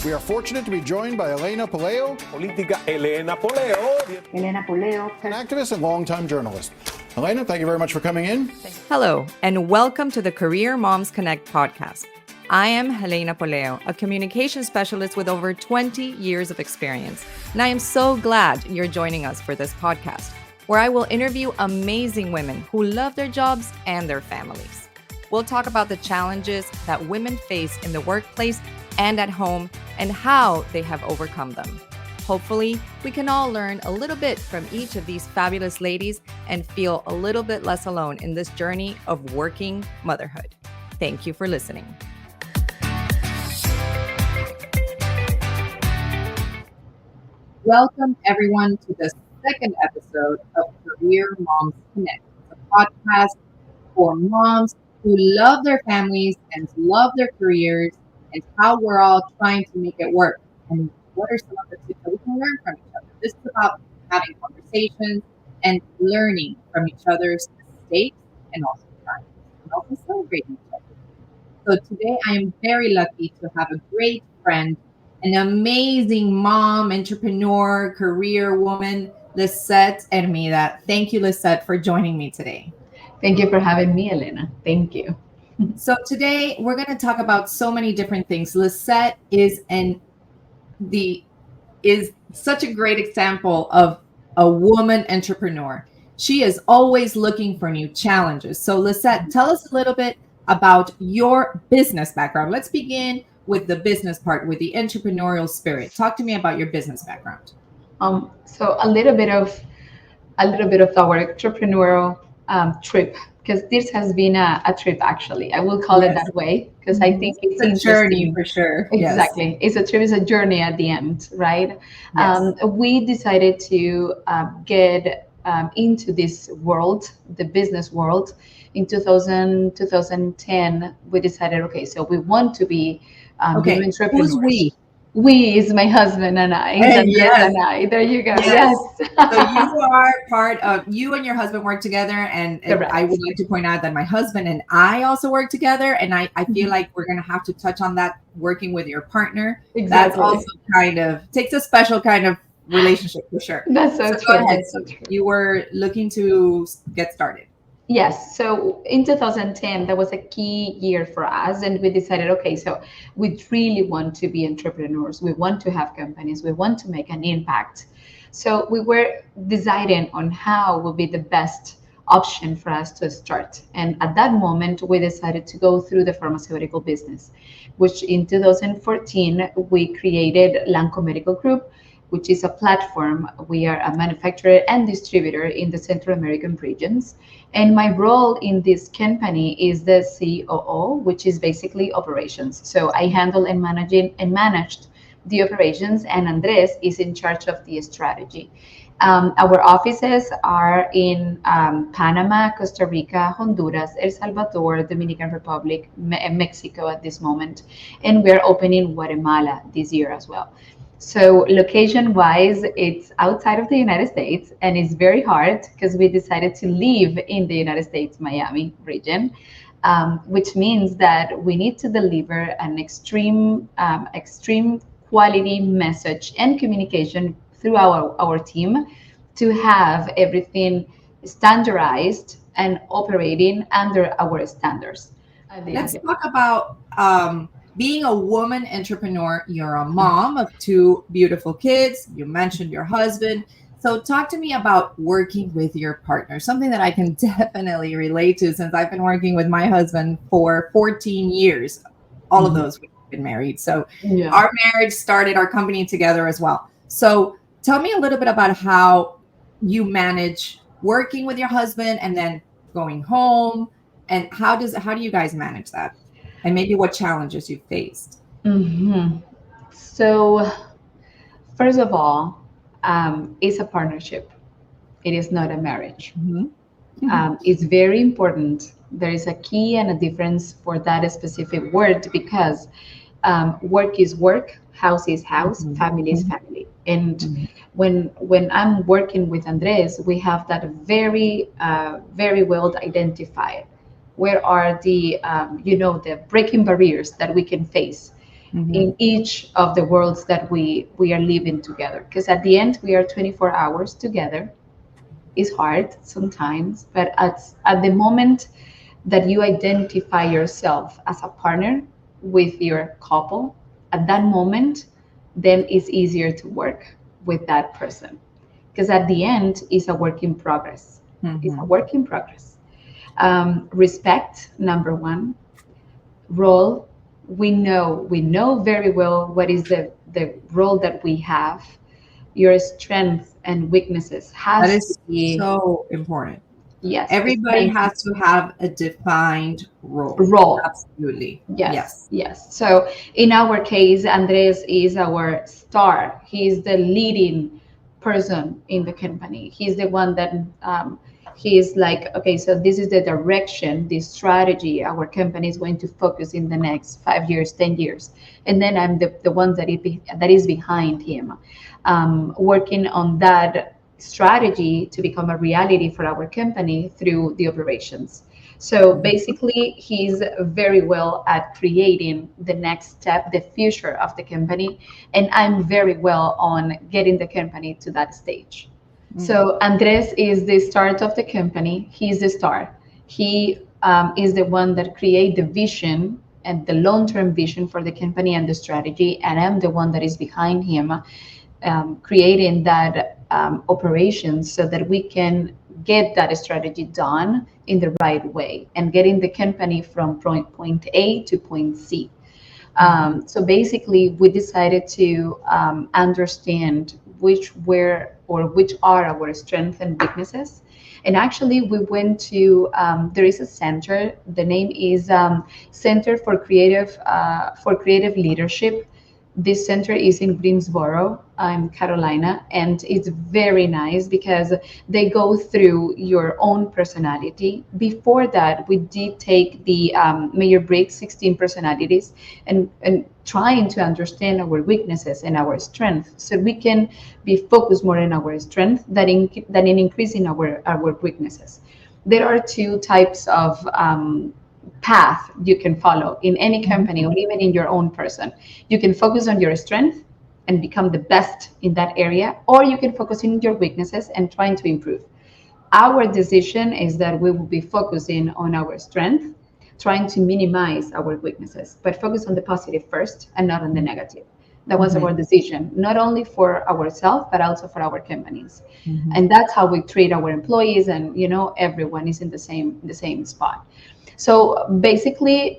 We are fortunate to be joined by Elena Poleo, Política Elena Poleo. an activist and longtime journalist. Elena, thank you very much for coming in. Hello, and welcome to the Career Moms Connect podcast. I am Helena Poleo, a communication specialist with over 20 years of experience, and I am so glad you're joining us for this podcast, where I will interview amazing women who love their jobs and their families. We'll talk about the challenges that women face in the workplace and at home and how they have overcome them. Hopefully, we can all learn a little bit from each of these fabulous ladies and feel a little bit less alone in this journey of working motherhood. Thank you for listening. Welcome, everyone, to the second episode of Career Moms Connect, a podcast for moms who love their families and love their careers and how we're all trying to make it work and what are some of the tips that we can learn from each other. This is about having conversations and learning from each other's mistakes and also triumphs and also celebrating each other. So today I am very lucky to have a great friend, an amazing mom, entrepreneur, career woman, Lissete Hermida. Thank you, Lissete, for joining me today. Thank you for having me, Elena. Thank you. So today we're going to talk about so many different things. Lissete is such a great example of a woman entrepreneur. She is always looking for new challenges. So Lissete, tell us a little bit about your business background. Let's begin with the business part, with the entrepreneurial spirit. Talk to me about your business background. So a little bit of our entrepreneurial trip, because this has been a trip, actually. I will call it that way, because I think it's a journey for sure. Exactly. Yes. It's a journey at the end, right? Yes. We decided to get into this world, the business world, in 2010. We decided, okay, so we want to be women entrepreneurs. Who's we? We is my husband and I. Yes. And I. There you go. Yes. So you are part of, you and your husband work together. And I would like to point out that my husband and I also work together. And I feel like we're going to have to touch on that, working with your partner. Exactly. That's also kind of takes a special kind of relationship for sure. That's so true. Go ahead. So you were looking to get started. Yes. So in 2010, that was a key year for us. And we decided, okay, so we really want to be entrepreneurs. We want to have companies. We want to make an impact. So we were deciding on how would be the best option for us to start. And at that moment, we decided to go through the pharmaceutical business, which in 2014, we created Lanco Medical Group, which is a platform. We are a manufacturer and distributor in the Central American regions. And my role in this company is the COO, which is basically operations. So I handle and managed the operations, and Andres is in charge of the strategy. Our offices are in Panama, Costa Rica, Honduras, El Salvador, Dominican Republic, Mexico at this moment. And we're opening Guatemala this year as well. So location-wise, it's outside of the United States, and it's very hard because we decided to live in the United States, Miami region, which means that we need to deliver an extreme quality message and communication through our team to have everything standardized and operating under our standards. Let's talk about being a woman entrepreneur. You're a mom of two beautiful kids. You mentioned your husband. So talk to me about working with your partner, something that I can definitely relate to since I've been working with my husband for 14 years. All of those we've been married. So our marriage started our company together as well. So tell me a little bit about how you manage working with your husband and then going home, and how do you guys manage that? And maybe what challenges you faced. So, first of all, it's a partnership. It is not a marriage. It's very important. There is a key and a difference for that specific word, because work is work, house is house, family is family. And when I'm working with Andres, we have that very well identified. Where are the the breaking barriers that we can face? in each of the worlds that we are living together. Because at the end, we are 24 hours together. It's hard sometimes, but at the moment that you identify yourself as a partner with your couple, at that moment, then it's easier to work with that person. Because at the end, it's a work in progress. It's a work in progress. Respect, number one. Role, we know very well what is the role that we have. Your strengths and weaknesses That has to is be, so important. yes, Everybody strength, has to have a defined role. role. Absolutely. Yes, Yes. yes. So in our case, Andres is our star. He is the leading person in the company. He's the one that he is like, okay, so this is the direction, the strategy our company is going to focus in the next 5 years, 10 years. And then I'm the one that is behind him, working on that strategy to become a reality for our company through the operations. So basically, he's very well at creating the next step, the future of the company, and I'm very well on getting the company to that stage. So Andres is the start of the company. He's the star. He is the one that create the vision and the long-term vision for the company and the strategy, and I'm the one that is behind him, creating that operations so that we can get that strategy done in the right way and getting the company from point A to point C. So basically, we decided to understand which are our strengths and weaknesses. And actually, we went to there is a center. The name is Center for Creative Leadership. This center is in Greensboro, Carolina, and it's very nice because they go through your own personality. Before that, we did take the Mayor Briggs 16 personalities and trying to understand our weaknesses and our strengths so we can be focused more on our strength than in increasing our weaknesses. There are two types of path you can follow in any company or even in your own person. You can focus on your strength and become the best in that area, or you can focus on your weaknesses and trying to improve. Our decision is that we will be focusing on our strength, trying to minimize our weaknesses, but focus on the positive first and not on the negative. That was our decision, not only for ourselves, but also for our companies. And that's how we treat our employees, and everyone is in the same spot. So basically,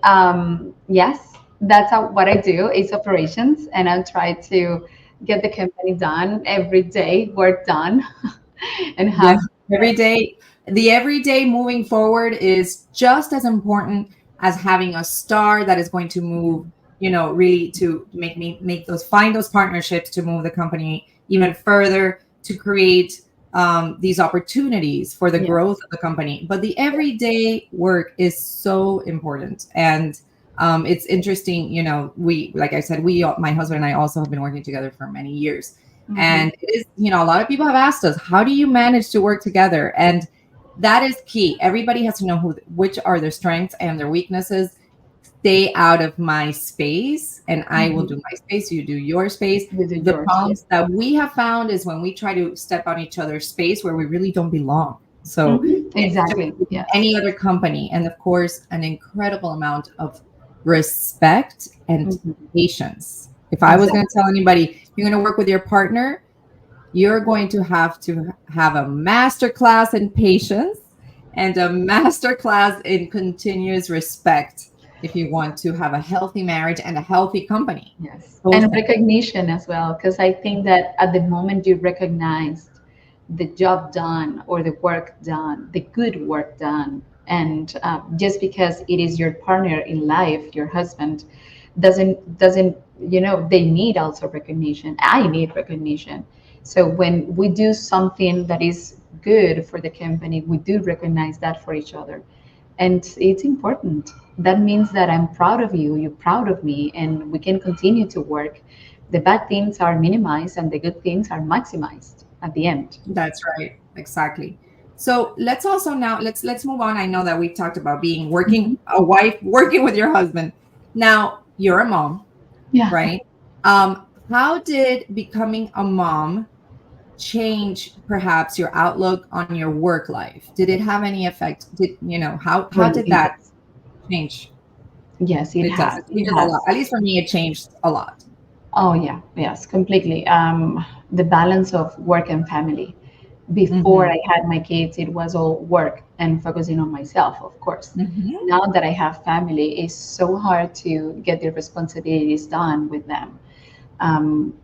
yes, that's what I do is operations, and I try to get the company done every day, work done, and have. Yes, the everyday moving forward is just as important as having a star that is going to move, really to find those partnerships to move the company even further, to create these opportunities for the Yeah. growth of the company. But the everyday work is so important. And it's interesting, like I said, my husband and I also have been working together for many years. And it is, a lot of people have asked us, how do you manage to work together? And that is key. Everybody has to know which are their strengths and their weaknesses. Stay out of my space, and I will do my space. You do your space. You do The yours, problems that we have found is when we try to step on each other's space where we really don't belong. So it's just Exactly. with Yes. any other company, and of course, an incredible amount of respect and patience. If I was going to tell anybody, you're going to work with your partner, you're going to have a master class in patience and a master class in continuous respect if you want to have a healthy marriage and a healthy company. Yes. Both And things. recognition as well, because I think that at the moment you recognize the job done or the work done, the good work done, and just because it is your partner in life, your husband, doesn't they need also recognition. I need recognition. So when we do something that is good for the company, we do recognize that for each other, and it's important. That means that I'm proud of you, you're proud of me, and we can continue to work. The bad things are minimized and the good things are maximized at the end. That's right. Exactly. So let's move on. I know that we've talked about being working a wife, working with your husband. Now you're a mom. Yeah. right? How did becoming a mom change perhaps your outlook on your work life? Did it have any effect? Did how Well, did that yes. change? Yes, it It does. has. It It changes a lot. has. At least for me, it changed a lot. Oh yeah, yes, completely. The balance of work and family. Before Hmm. I had my kids, it was all work and focusing on myself, of course. Hmm. Now that I have family, it's so hard to get the responsibilities done with them. Um,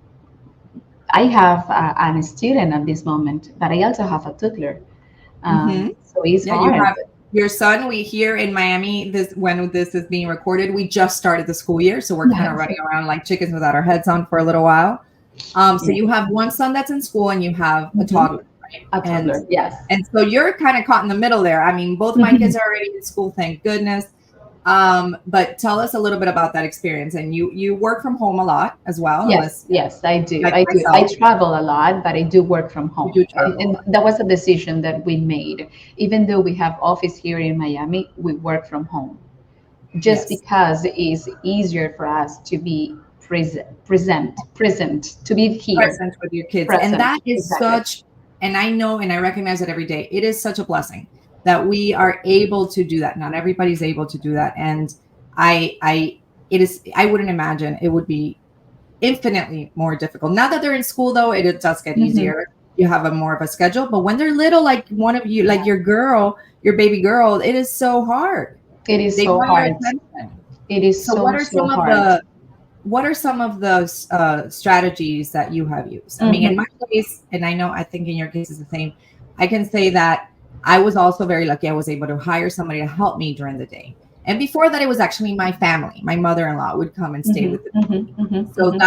I have a student at this moment, but I also have a toddler. Hmm. So it's Yeah, you hard. have your son. We here in Miami, this when this is being recorded, we just started the school year, so we're kind of Yes. running around like chickens without our heads on for a little while. So Yeah. you have one son that's in school, and you have a Mhm. toddler, right? A And toddler, yes. and so you're kind of caught in the middle there. I mean, both my kids Mhm. are already in school, thank goodness. But tell us a little bit about that experience. And you work from home a lot as well, Yes, unless yes, I do. like I do. I myself, travel a lot, but I do work from you home. do And, travel a and lot. that was a decision that we made. Even though we have office here in Miami, we work from home just Yes. because it is easier for us to be present, to be here, Present with your kids. And present. that is Exactly. such, and I know and I recognize it every day. It is such a blessing that we are able to do that. Not everybody's able to do that. And I it is I wouldn't imagine it would be infinitely more difficult. Now that they're in school though, it does get Hmm. easier. You have a more of a schedule. But when they're little, like one of you, like Yeah. your girl, your baby girl, it is so hard. It is They so want your hard. attention. It is So so, so hard. what are some of the strategies that you have used? I mean, in Hmm. my case, and I know I think in your case is the same, I can say that I was also very lucky. I was able to hire somebody to help me during the day. And before that, it was actually my family. My mother-in-law would come and stay Hmm. with the Hmm. Hmm. so Hmm.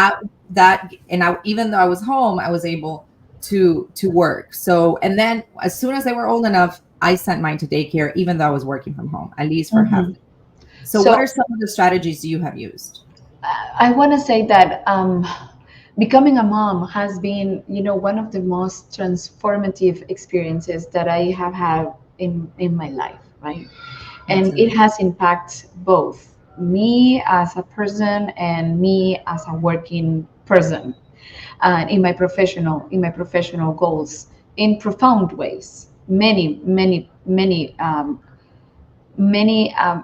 that and I even though I was home, I was able to work. So and then as soon as they were old enough, I sent mine to daycare, even though I was working from home, at least for half. Hmm. So what are So some of the strategies you have used? I want to say that becoming a mom has been, one of the most transformative experiences that I have had in my life, right? And it Absolutely. has impacted both me as a person and me as a working person, in my professional goals in profound ways. Many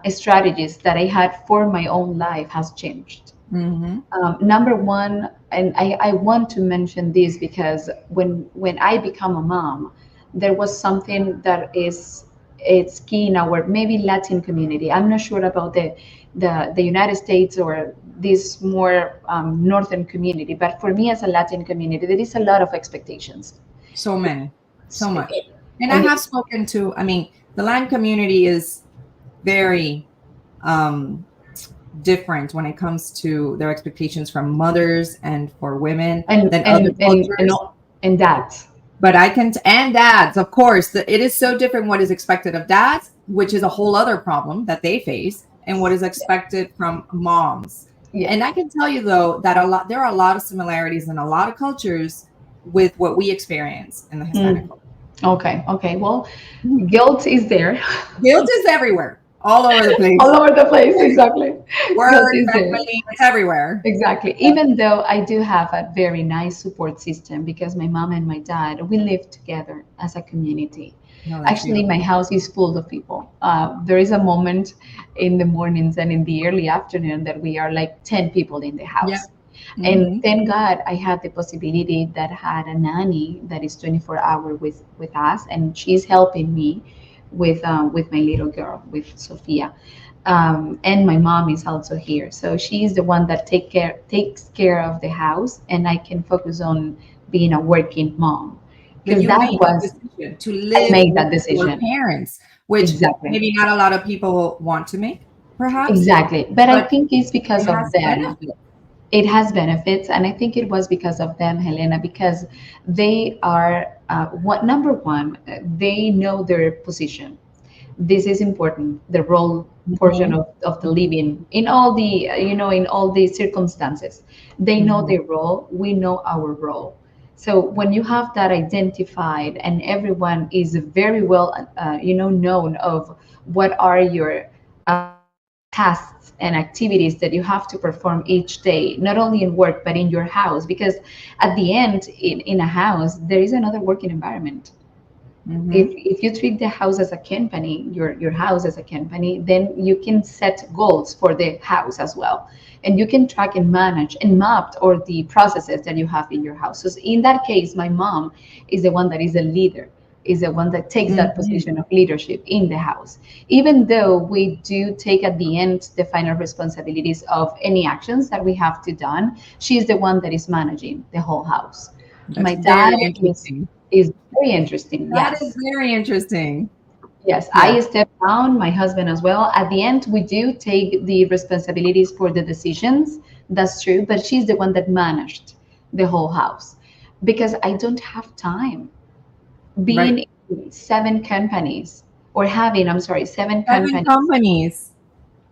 strategies that I had for my own life has changed. Hmm. Number one, and I want to mention this because when I become a mom, there was something that it's key in our maybe Latin community. I'm not sure about the United States or this more northern community, but for me as a Latin community, there is a lot of expectations. So many, so much. And I And have spoken to, I mean, the Latin community is very um, different when it comes to their expectations from mothers and for women and than other and and and, cultures. and that. But I can, and dads, of course, it is so different what is expected of dads, which is a whole other problem that they face, and what is expected from moms. And I Yes. can tell you though that there are a lot of similarities in a lot of cultures with what we experience in the Hispanic Mm. culture. Okay. Okay. Well, guilt is there. Guilt is everywhere, all over the All place. over the place. Exactly. Guilt Work, is there. family, it's everywhere. Exactly. Even though I do have a very nice support system because my mom and my dad, we live together as a community. No, that's Actually, my beautiful. house is full of people. There is a moment in the mornings and in the early afternoon that we are like 10 people in the Yeah. house. And Hmm. thank God I had the possibility that had a nanny that is 24-hour with us, and she's helping me with my little girl, with Sophia. And my mom is also here, so she's the one that takes care of the house, and I can focus on being a working mom But because you that made that was decision to I live made with that your decision. parents, which Exactly. maybe not a lot of people want to make, perhaps, Exactly. But I but think it's because it of has them. benefits. It has benefits, and I think it was because of them, Helena, because they are what number one, they know their position. This is important, the role portion Mhm, of the living in all the in all the circumstances. They know mhm. their role, we know our role. So when you have that identified and everyone is very well known of what are your tasks and activities that you have to perform each day, not only in work, but in your house. Because at the end, in a house, there is another working environment. If you treat the house as a company, your house as a company, then you can set goals for the house as well. And you can track and manage and map or the processes that you have in your house. So in that case, my mom is the one that is a leader, is the one that takes that position of leadership in the house. Even though we do take at the end the final responsibilities of any actions that we have to done, she is the one that is managing the whole house. That's My very dad interesting. is very interesting. That Yes. is very interesting. Yes, Yeah. I step down, my husband as well. At the end, we do take the responsibilities for the decisions. That's true, but she's the one that managed the whole house because I don't have time being Right. in seven companies or having, I'm sorry, seven 7 companies. companies.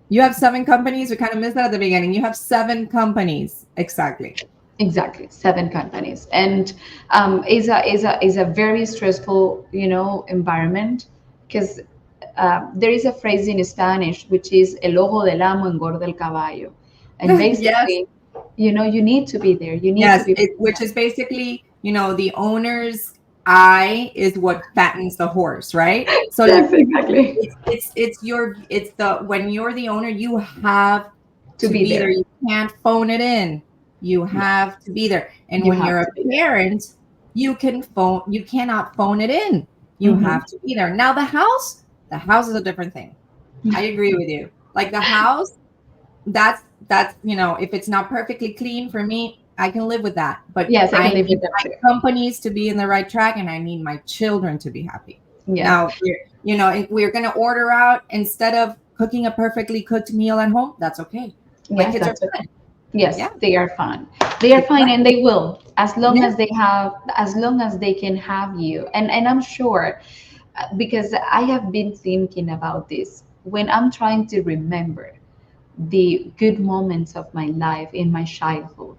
You have 7 companies. We kind of missed that at the beginning. You have 7 companies. Exactly. Exactly, 7 companies, and is a very stressful, environment because there is a phrase in Spanish which is el ojo del amo engorda el caballo, and Yes. basically, you need to be there. You need to Yes. be. Which is basically, the owner's eye is what fattens the horse, right? So Yes, exactly. it's the when you're the owner, you have To to be be there. there, You can't phone it in. You yeah, have to be there. And you when have you're to a be there. parent, you cannot phone it in. You Hmm. have to be there. Now the house is a different thing. I agree with you. Like the house, that's if it's not perfectly clean for me, I can live with that. But Yes, I I can live need with that too. my companies to be in the right track, and I need my children to be happy. Yes. Now, if we're gonna order out instead of cooking a perfectly cooked meal at home, that's okay. My Yes, kids are that's okay. fine. Yes, Yeah, they are fine. They are fine, and exactly. they will, Yeah. as long as they can have you. And I'm sure, because I have been thinking about this when I'm trying to remember the good moments of my life in my childhood.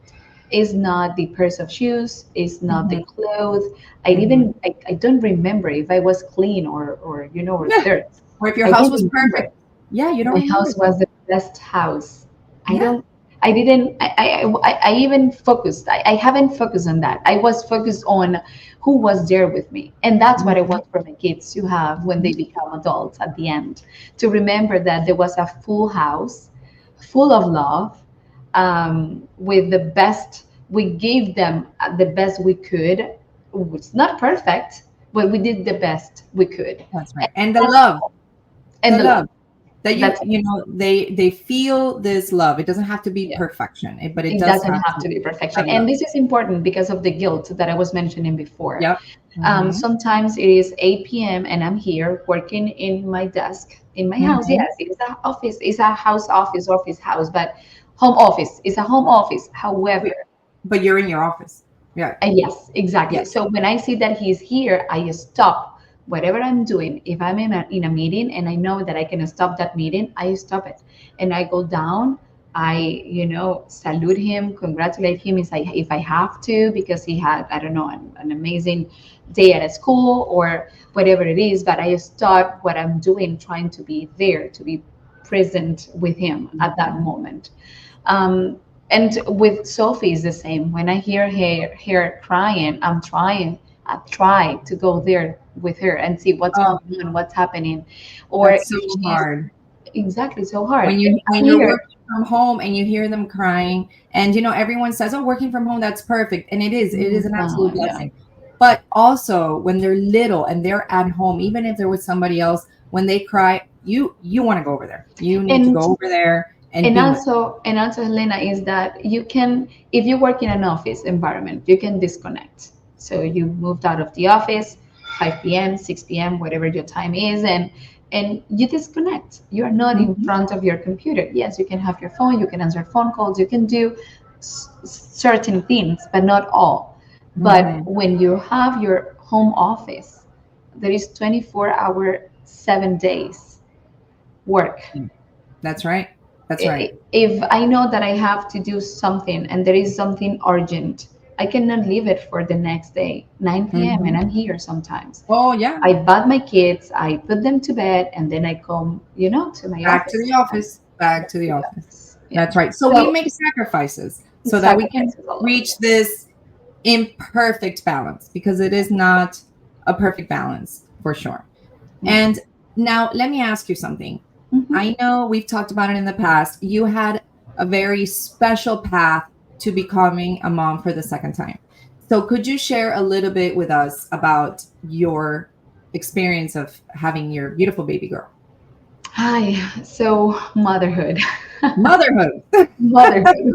Is not the pairs of shoes, is not the Mhm, clothes. mhm. I don't remember if I was clean or Yeah. dirt. Or if your I house don't was remember. perfect. Yeah, you don't My remember house that. was the best house. I Yeah. don't. I didn't. I even focused. I haven't focused on that. I was focused on who was there with me, and that's what I Mhm, want for my kids to have when they mhm. become adults at the end. To remember that there was a full house, full of love, with the best. We gave them the best we could. It's not perfect, but we did the best we could, That's and right. And the that's love, all. the And the love. love that That's they feel this love. It doesn't have to be yeah. perfection, but it It does doesn't have have to to be perfection. have And love. this is important because of the guilt that I was mentioning before. Yep. Hmm. Sometimes it is 8 p.m. and I'm here working in my desk in my house. Hmm. Yes, it's a office, it's a house office house, but home office. It's a home office. However, But you're in your office. Yeah. yes, exactly. Yeah. So when I see that he's here, I stop whatever I'm doing. If I'm in a meeting and I know that I can stop that meeting, I stop it and I go down. I, salute him, congratulate him if I have to, because he had, I don't know, an amazing day at a school or whatever it is. But I stop what I'm doing, trying to be there, to be present with him at that moment. Um, and with Sophie is the same. When I hear her crying, I try to go there with her and see what's Oh, going on, what's happening, or that's if so she's hard. exactly so hard. When And you're here, working from home and you hear them crying, and everyone says, "Oh, working from home, that's perfect," and it is an absolute yeah, blessing. But also when they're little and they're at home, even if they're with somebody else, when they cry, you want to go over there. You need to and go over there and and be with also and also Helena, is that you can, if you work in an office environment, you can disconnect. So you moved out of the office 5 p.m., 6 p.m., whatever your time is, and you disconnect. You are not them. in front of your computer. Yes, you can have your phone, you can answer phone calls, you can do certain things, but not all. But Hmm. when you have your home office, there is 24-hour, 7 days work. That's right. That's right. If I know that I have to do something and there is something urgent, I cannot leave it for the next day, 9 p.m., and Hmm. I'm here sometimes. Oh yeah. I bath my kids, I put them to bed, and then I come, to my Back to office. the office. back to the office. Yeah. That's right. So we make sacrifices so that we can Sacrifices a lot, reach yes. this imperfect balance, because it is not a perfect balance for sure. And now let me ask you something. Mhm. I know we've talked about it in the past. You had a very special path to becoming a mom for the second time. So could you share a little bit with us about your experience of having your beautiful baby girl? Hi. So motherhood. Motherhood. Motherhood.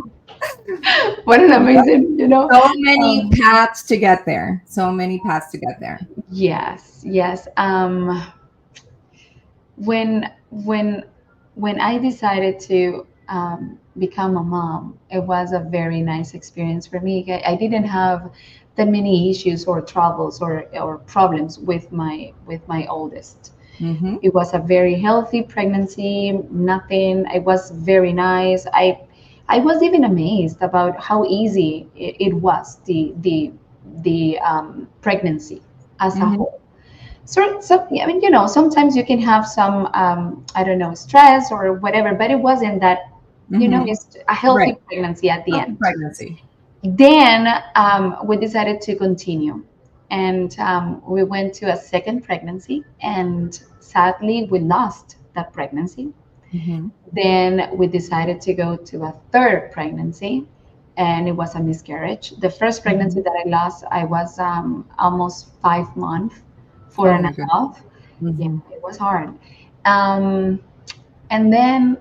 What an amazing, So many um, paths to get there. So many paths to get there. yes, yes. When I decided to become a mom, it was a very nice experience for me. I didn't have that many issues or troubles or problems with my oldest. Mm-hmm. It was a very healthy pregnancy. Nothing. It was very nice. I was even amazed about how easy it was the pregnancy as a Mm-hmm. whole. So I mean, sometimes you can have some I don't know, stress or whatever, but it wasn't that. Mm-hmm. It's a healthy Right. pregnancy at the Healthy end. pregnancy. Then we decided to continue, and we went to a second pregnancy, and sadly, we lost that pregnancy. Mm-hmm. Then we decided to go to a third pregnancy, and it was a miscarriage. The first Mm-hmm. pregnancy that I lost, I was almost 5 months, four Oh and my a goodness. half. Yeah, Mm-hmm. it was hard. Um, and then,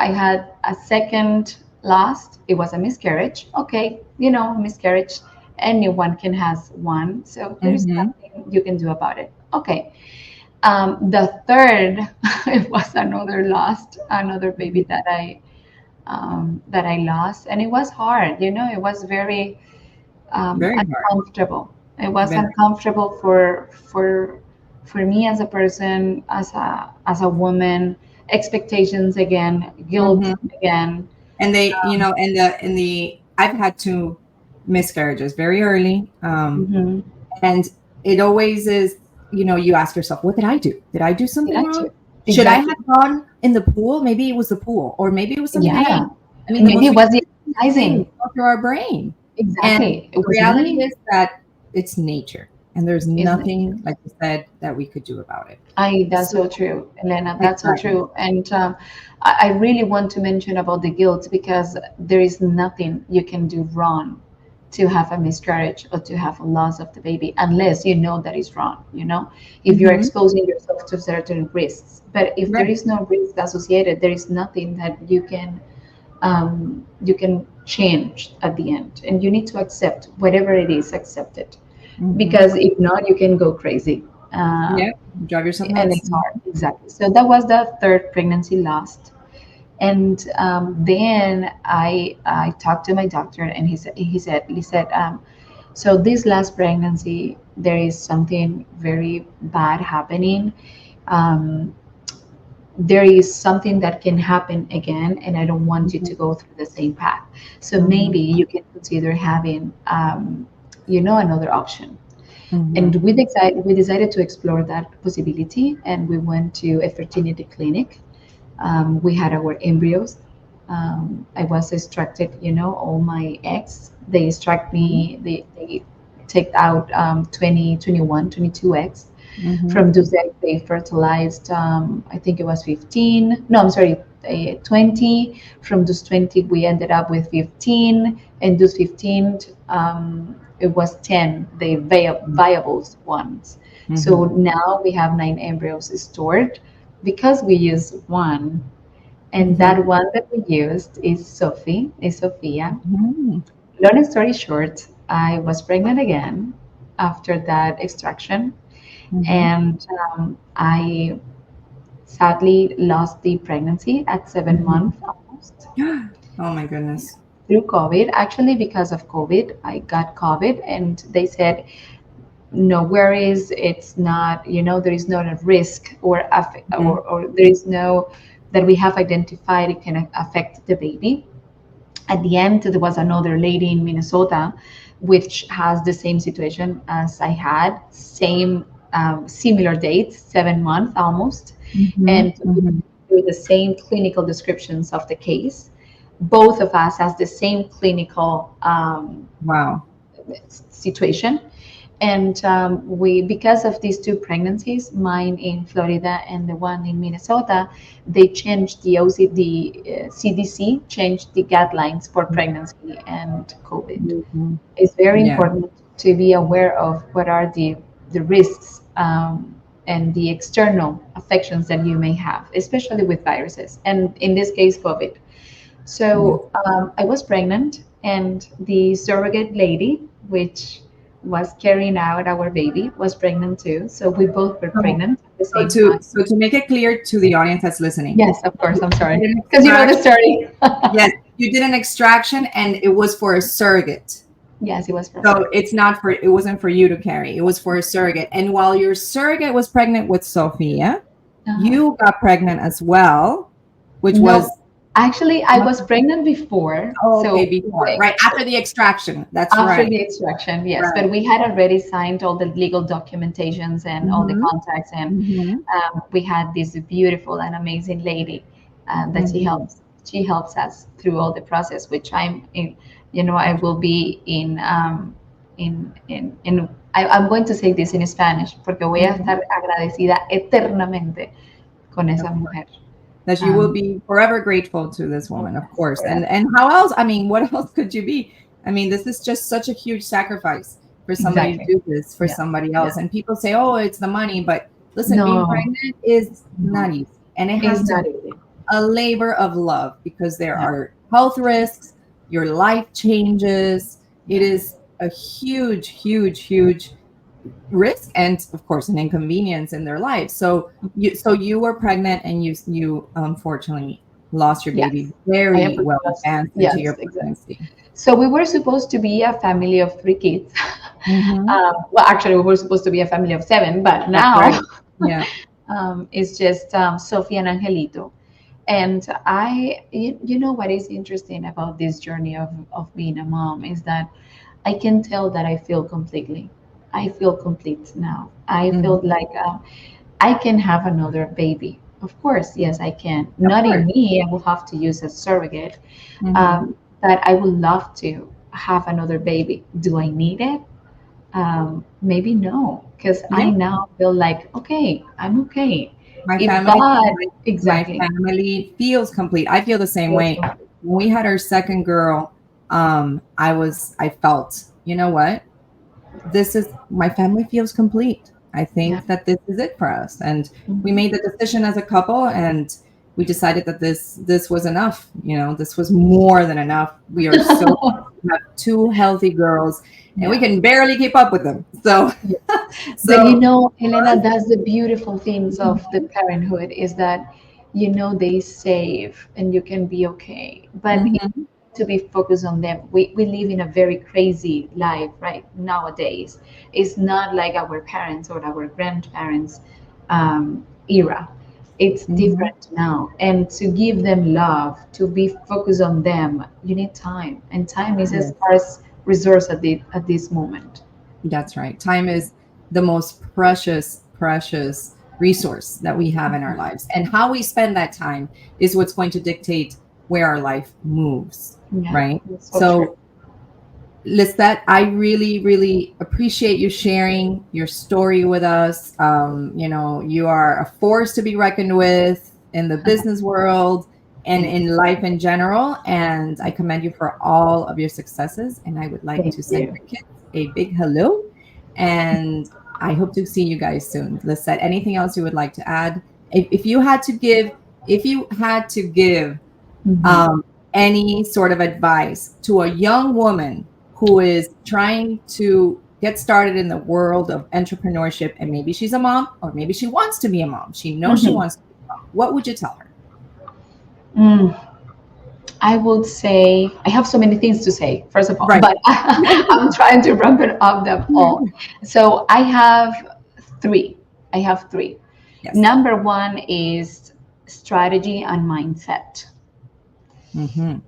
I had a second lost. It was a miscarriage. Okay, miscarriage. Anyone can has one, so there is Mm-hmm. nothing you can do about it. Okay. The third, it was another lost, another baby that I lost, and it was hard. It was very Very hard. uncomfortable. It was Very. uncomfortable for me as a person, as a woman. Expectations again, guilt Mm-hmm. again. And they, I've had two miscarriages very early. Hmm. And it always is, you ask yourself, what did I do? Did I do Did something I wrong? too? Should I Exactly. have gone in the pool? Maybe it was the pool, or maybe it was something I Yeah. ate. I mean, the Maybe most it was the ridiculous things exercising. go through our brain. And Exactly. It the was reality me. is that it's nature, and there's Isn't it? nothing, like you said, that we could do about it. That's So, so true, Elena. That's so exactly. true. And I really want to mention about the guilt, because there is nothing you can do wrong to have a miscarriage or to have a loss of the baby, unless you know that is wrong. If you're Hmm. exposing yourself to certain risks. But if there Right. is no risk associated, there is nothing that you can change at the end, and you need to accept whatever it is. Accept it, Hmm. because if not, you can go crazy. Uh, Yeah. Drive yourself and nuts. it's hard. Exactly. So that was the third pregnancy lost. And then I talked to my doctor, and he said, so this last pregnancy, there is something very bad happening. Um, there is something that can happen again, and I don't want you to go through the same path. So Hmm. maybe you can consider having, another option. Hmm. And we decided to explore that possibility, and we went to a fertility clinic. We had our embryos. I was extracted, all my eggs. They extract me, they take out 20, 21, 22 eggs. Hmm. From those eggs, they fertilized, I think it was 15. No, I'm sorry, 20. From those 20, we ended up with 15. And those 15, it was 10, the viable ones. So Hmm. now we have 9 embryos stored, because we use one. And Hmm. that one that we used is Sophia. Hmm. Long story short, I was pregnant again after that extraction, Hmm. and I sadly lost the pregnancy at 7 months almost Oh my goodness. through COVID. Actually, because of COVID, I got COVID, and they said, no worries, it's not, there is not a risk Mhm. or there is no that we have identified it can affect the baby. At the end, there was another lady in Minnesota, which has the same situation as I had, same similar dates, 7 months almost, Mhm, and mhm. through the same clinical descriptions of the case. Both of us has the same clinical Wow. situation. And we, because of these two pregnancies, mine in Florida and the one in Minnesota, they changed the CDC changed the guidelines for pregnancy and COVID. Mhm. It's very Yeah. important to be aware of what are the risks and the external affections that you may have, especially with viruses, and in this case, COVID. So I was pregnant, and the surrogate lady, which was carrying out our baby, was pregnant too. So we both were So, pregnant at the so same to time. so to make it clear to the audience that's listening, Yes, of course. I'm sorry, you did an because you know the extraction- story. yes, you did an extraction, and it was for a surrogate. Yes, it was for So her. it wasn't for you to carry. It was for a surrogate. And while your surrogate was pregnant with Sophia, you got pregnant as well, which was No, actually, I was pregnant before. okay So before, right after the extraction. That's after right. the extraction, yes, Right. but we had already signed all the legal documentations and all the Mhm. contracts, and Mhm. we had this beautiful and amazing lady that Mhm. she helps us through all the process, which I'm in, I will be I'm going to say this in Spanish, porque voy a Mhm. estar agradecida eternamente con esa Of mujer. That you will be forever grateful to this woman, of course. Forever. And how else? I mean, what else could you be? I mean, this is just such a huge sacrifice for somebody to Exactly. do this for Yeah. somebody Yeah. else. And people say, "Oh, it's the money," but listen, being No, pregnant is no, not easy, and it has it's to not be easy. a labor of love because there Yeah. are health risks, your life changes. It Yeah. is a huge, huge, huge risk and of course an inconvenience in their life. So you were pregnant and you unfortunately lost your baby Yes, I very am well lost. advanced into Yes, your exactly. pregnancy. So we were supposed to be a family of 3 kids. Hmm. Well, actually, we were supposed to be a family of 7, but That's now right. Yeah. it's just Sophie and Angelito. And you know what is interesting about this journey of being a mom is that I can tell that I feel completely. I feel complete now. I feel Hmm. like I can have another baby. Of course, yes, I can. Of Not in course. me, I will have to use a surrogate. Hmm. But I would love to have another baby. Do I need it? Maybe no, because Yeah. I now feel like, okay, I'm okay. my If family God, my exactly, family feels complete. I feel the same feels way. complete. When we had our second girl, I felt, you know what, this is my family feels complete. I Yeah. think that this is it for us. And we Mhm. made the decision as a couple and we decided that this was enough. This was more than enough. We are so we have two healthy girls and we Yeah. can barely keep up with them. So Yeah. But so Elena, that's the beautiful things of the parenthood is that, they save and you can be okay. But Mhm. to be focused on them. We live in a very crazy life right nowadays. It's not like our parents or our grandparents era. It's Mhm. different now. And to give them love, to be focused on them, you need time. And time is a Yes, scarce resource at this moment. that's right. Time is the most precious resource that we have in our lives. And how we spend that time is what's going to dictate where our life moves, Yeah, right? that's so true. So, Lisette, I really, really appreciate you sharing your story with us. You are a force to be reckoned with in the business world and Thank you. in life in general. And I commend you for all of your successes. And I would like Thank to send you. your kids a big hello. And I hope to see you guys soon. Lisette, anything else you would like to add? If you had to give Mhm. um, any sort of advice to a young woman who is trying to get started in the world of entrepreneurship and maybe she's a mom or maybe she wants to be a mom, she knows she Mhm. wants to be a mom, what would you tell her? Mm. I would say I have so many things to say, first of all, Right. but I'm trying to wrap it up them all. So three. I have three. Yes. Number one is strategy and mindset. Hmm.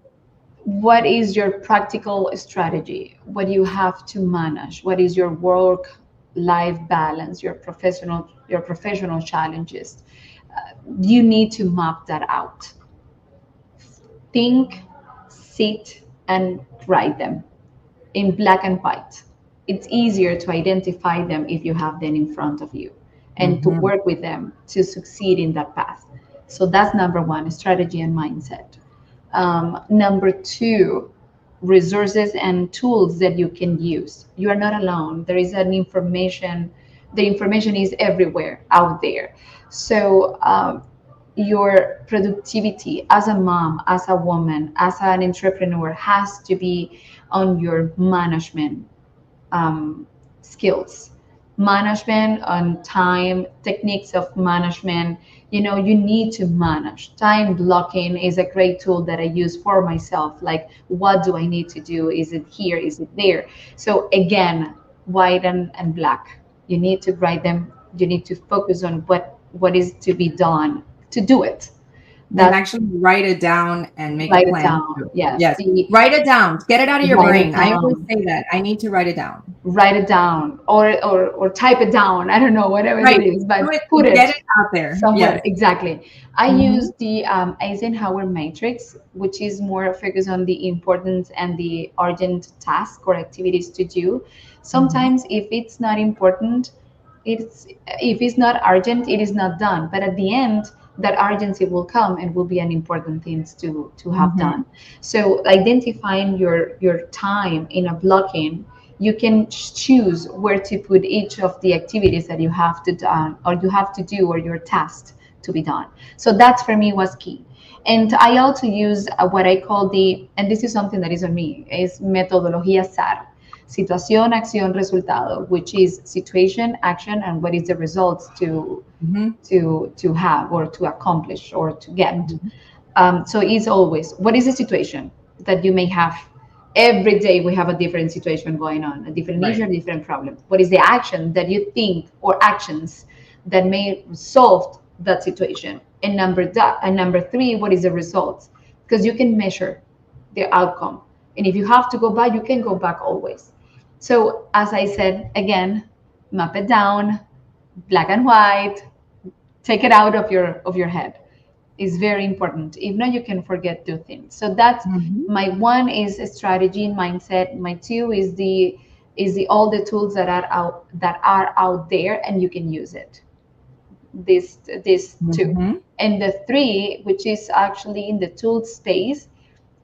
What is your practical strategy? What do you have to manage? What is your work life balance, your professional challenges? You need to map that out. Think, sit, and write them in black and white. It's easier to identify them if you have them in front of you and to work with them to succeed in that path. So that's number one, strategy and mindset. Number two, resources and tools that you can use. You are not alone. There is the information is everywhere out there. So your productivity as a mom, as a woman, as an entrepreneur has to be on your management skills, management on time, techniques of management. You know, you need to manage. Time blocking is a great tool that I use for myself. Like, what do I need to do? Is it here? Is it there? So again, white and black. You need to write them. You need to focus on what is to be done to do it. And actually write it down and make a Write it plan. down. Yes. Yes. Write it down. Get it out of your Write it brain. I always down. say that. I need to write it down. Write it down or type it down. I don't know, whatever Right. it is, but Put get it out there. somewhere. Yes. Exactly. I use the Eisenhower matrix, which is more focused on the importance and the urgent tasks or activities to do. Sometimes if it's not important, if it's not urgent, it is not done. But at the end, that urgency will come and will be an important thing to have done. So identifying your time in a blocking, you can choose where to put each of the activities that you have to done or you have to do or your task to be done. So that for me was key. And I also use what I call and this is something that is on me, is metodología SAR. Situación, acción, resultado, which is situation, action, and what is the results to have or to accomplish or to get. So it's always, what is the situation that you may have? Every day we have a different situation going on, a different issue, a different problem. What is the action that you think or actions that may solve that situation? And number three, what is the results? Because you can measure the outcome. And if you have to go back, you can go back always. So as I said, again, map it down, black and white, take it out of your head. Is very important. If not, you can forget two things. So that's my one is a strategy and mindset. My two is the all the tools that are out there and you can use it. This two. And the three, which is actually in the tool space,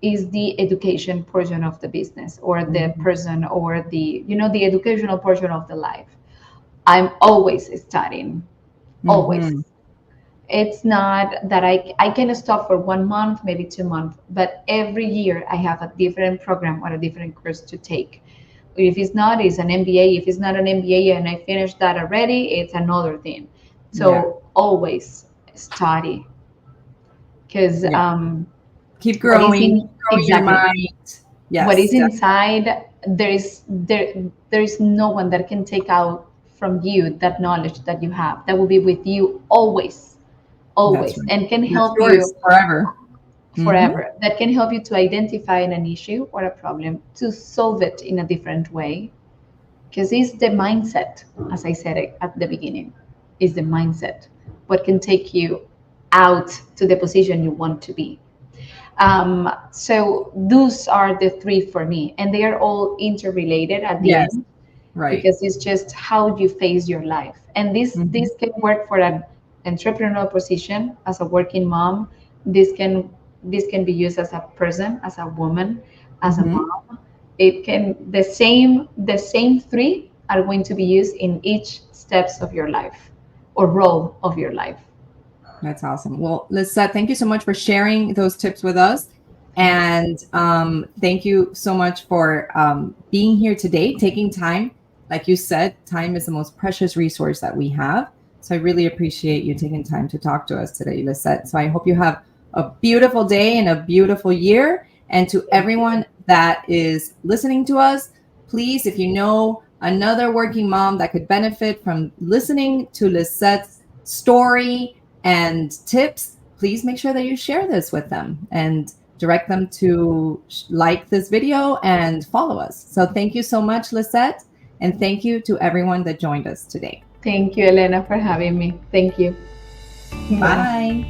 is the education portion of the business or the person or the educational portion of the life. I'm always studying, always. It's not that I can stop for 1 month, maybe 2 months, but every year I have a different program or a different course to take. If it's not, it's an MBA. If it's not an MBA and I finished that already, it's another thing. So always study, because keep growing, your mind. Yes, what is inside, there is no one that can take out from you that knowledge that you have. That will be with you always, and can help you forever. That can help you to identify an issue or a problem, to solve it in a different way, because it's the mindset, as I said at the beginning, is the mindset what can take you out to the position you want to be. So those are the three for me, and they are all interrelated at the end, because it's just how you face your life. And this can work for an entrepreneurial position as a working mom. This can be used as a person, as a woman, as a mom. It can the same three are going to be used in each steps of your life or role of your life. That's awesome. Well, Lissette, thank you so much for sharing those tips with us. And thank you so much for being here today, taking time. Like you said, time is the most precious resource that we have. So I really appreciate you taking time to talk to us today, Lissette. So I hope you have a beautiful day and a beautiful year. And to everyone that is listening to us, please, if you know another working mom that could benefit from listening to Lissette's story and tips, please make sure that you share this with them and direct them to like this video and follow us. So thank you so much, Lissette. And thank you to everyone that joined us today. Thank you, Elena, for having me. Thank you. Bye.